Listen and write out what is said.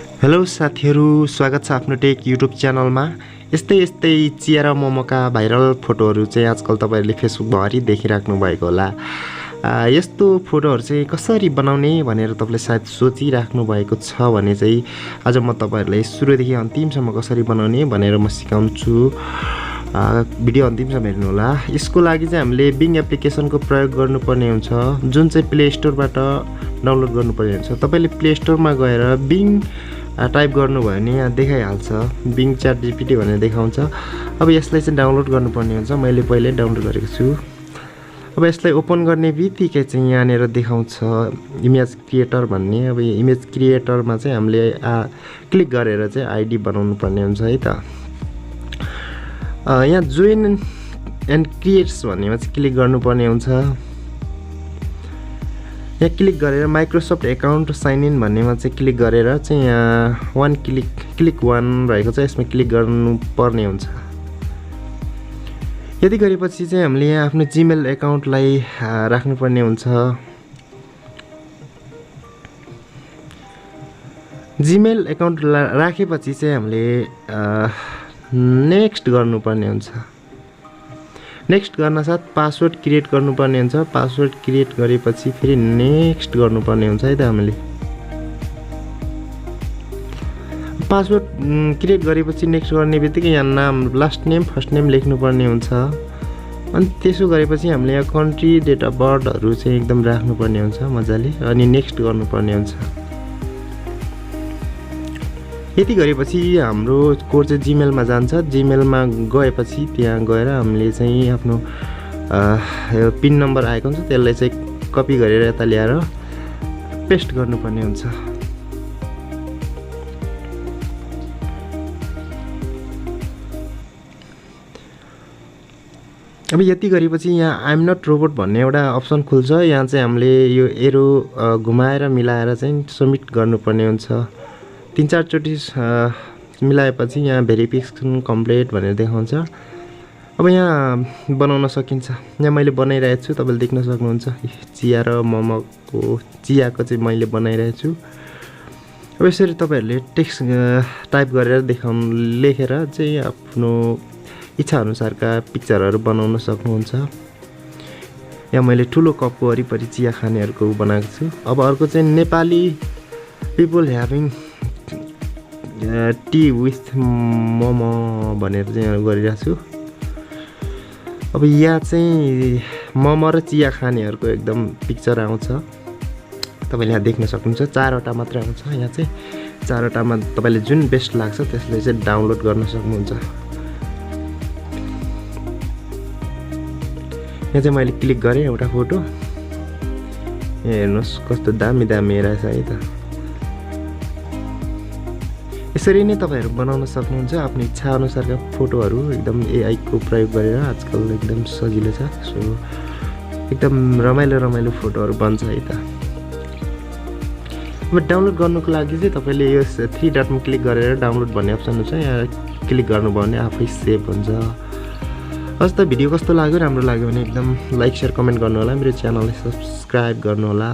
Hello साथीहरु, स्वागत छ आफ्नो टेक युट्युब च्यानलमा। यस्तै चिया र मोमोका भाइरल फोटोहरु चाहिँ आजकल तपाईहरुले फेसबुक भरि देखिराख्नु भएको होला। यस्तो फोटोहरु चाहिँ कसरी बनाउने भनेर तपाईले सायद सोचिराख्नु भएको छ भने चाहिँ आज म तपाईहरुलाई सुरुदेखि अन्तिमसम्म कसरी बनाउने भनेर म सिकाउँछु। भिडियो अन्तिमसम्म हेर्नु होला। यसको लागि चाहिँ हामीले बिङ एप्लिकेसनको प्रयोग गर्नुपर्ने हुन्छ, जुन चाहिँ प्ले स्टोरबाट डाउनलोड गर्नुपर्ने हुन्छ। तपाईले प्ले स्टोरमा गएर बिङ टाइप गर्नुभयो भने यहाँ देखाइहाल्छ, बिङ च्याट जीपीटी भनेर देखाउँछ। अब यसलाई चाहिँ डाउनलोड गर्नुपर्ने हुन्छ। मैले पहिले डाउनलोड गरेको छु। अब यसलाई ओपन गर्ने बित्तिकै चाहिँ यहाँनिर देखाउँछ इमेज क्रिएटर भन्ने। अब यो इमेज क्रिएटरमा चाहिँ हामीले क्लिक गरेर चाहिँ आइडी बनाउनु पर्ने हुन्छ है त। यहाँ जोइन एन्ड क्रिएट्स भन्नेमा चाहिँ क्लिक गर्नुपर्ने हुन्छ। यहाँ क्लिक गरेर माइक्रोसफ्ट एकाउन्ट साइन इन भन्नेमा चाहिँ क्लिक गरेर चाहिँ यहाँ क्लिक वान रहेको छ, यसमा क्लिक गर्नुपर्ने हुन्छ। यति गरेपछि चाहिँ हामीले यहाँ आफ्नो जीमेल एकाउन्टलाई राख्नुपर्ने हुन्छ। जीमेल एकाउन्ट राखेपछि चाहिँ हामीले नेक्स्ट गर्नुपर्ने हुन्छ। नेक्स्ट गर्न साथ पासवर्ड क्रिएट गर्नुपर्ने हुन्छ। पासवर्ड क्रिएट गरेपछि फेरि नेक्स्ट गर्नुपर्ने हुन्छ है त। हामीले पासवर्ड क्रिएट गरेपछि नेक्स्ट गर्ने बित्तिकै यहाँ नाम, लास्ट नेम, फर्स्ट नेम लेख्नुपर्ने हुन्छ। अनि त्यसो गरेपछि हामीले यहाँ कन्ट्री, डेट अफ बर्थहरू चाहिँ एकदम राख्नुपर्ने हुन्छ मजाले, अनि नेक्स्ट गर्नुपर्ने हुन्छ। यति गरेपछि हाम्रो कोड चाहिँ जीमेलमा जान्छ। जीमेलमा गएपछि त्यहाँ गएर हामीले चाहिँ आफ्नो पिन नम्बर आएको हुन्छ, त्यसलाई चाहिँ कपी गरेर यता ल्याएर पेस्ट गर्नुपर्ने हुन्छ। अब यति गरेपछि यहाँ आइएम नट रोबोट भन्ने एउटा अप्सन खुल्छ। यहाँ चाहिँ हामीले यो एरो घुमाएर मिलाएर चाहिँ सबमिट गर्नुपर्ने हुन्छ। 3-4 चोटि मिलाएपछि यहाँ भेरिफिकेसन कम्प्लिट भनेर देखाउँछ। अब यहाँ बनाउन सकिन्छ। यहाँ मैले बनाइरहेको छु, तपाईँले देख्न सक्नुहुन्छ। चिया र मोमोको चियाको चाहिँ मैले बनाइरहेको छु। अब यसरी तपाईँहरूले टेक्स्ट टाइप गरेर लेखेर चाहिँ आफ्नो इच्छा अनुसारका पिक्चरहरू बनाउन सक्नुहुन्छ। यहाँ मैले ठुलो कपको वरिपरि चिया खानेहरूको बनाएको छु। अब अर्को चाहिँ Nepali people having T with momo भनेर चाहिँ गरिरहेको छु। अब यहाँ चाहिँ मोमो र चिया खानेहरूको एकदम पिक्चर आउँछ, तपाईँले यहाँ देख्न सक्नुहुन्छ। 4वटा मात्रै आउँछ। यहाँ चाहिँ 4वटामा तपाईँले जुन बेस्ट लाग्छ त्यसलाई चाहिँ डाउनलोड गर्न सक्नुहुन्छ। यहाँ चाहिँ मैले क्लिक गरेँ एउटा फोटो। हेर्नुहोस् कस्तो दामी रहेछ है त। यसरी नै तपाईँहरू बनाउन सक्नुहुन्छ आफ्नो इच्छा अनुसारका फोटोहरू, एकदम एआईको प्रयोग गरेर। आजकल एकदम सजिलो छ, सो एकदम रमाइलो फोटोहरू बन्छ है त। अब डाउनलोड गर्नुको लागि चाहिँ तपाईँले यो 3 डटमा क्लिक गरेर डाउनलोड भन्ने अप्सन हुन्छ, यहाँ क्लिक गर्नुभयो भने आफै सेभ हुन्छ। हस् त, भिडियो कस्तो लाग्यो, राम्रो लाग्यो भने एकदम लाइक, सेयर, कमेन्ट गर्नु होला। मेरो च्यानललाई सब्स्क्राइब गर्नु होला।